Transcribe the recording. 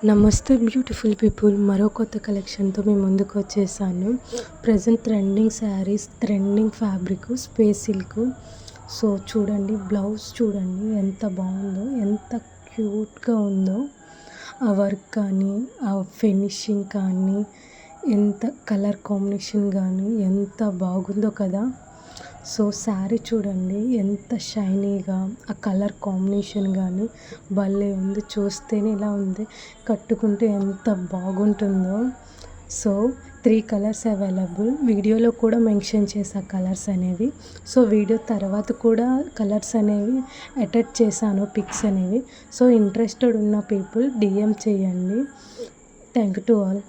నమస్తే beautiful people, మరో కొత్త కలెక్షన్తో మీ ముందుకు వచ్చేసాను. Present trending saris, trending fabric space silk. So చూడండి, బ్లౌజ్ చూడండి ఎంత బాగుందో, ఎంత క్యూట్గా ఉందో. ఆ వర్క్ కానీ, ఆ ఫినిషింగ్ కానీ, ఎంత కలర్ కాంబినేషన్ కానీ ఎంత బాగుందో కదా. సో శారీ చూడండి ఎంత షైనీగా, ఆ కలర్ కాంబినేషన్ కానీ భలే ఉంది. చూస్తేనే ఇలా ఉంది, కట్టుకుంటే ఎంత బాగుంటుందో. So 3 colours available. వీడియోలో కూడా మెన్షన్ చేసా కలర్స్ అనేవి. సో వీడియో తర్వాత కూడా కలర్స్ అనేవి అటాచ్ చేశాను, పిక్స్ అనేవి. సో ఇంట్రెస్టెడ్ ఉన్న పీపుల్ DM చేయండి. Thank you to all.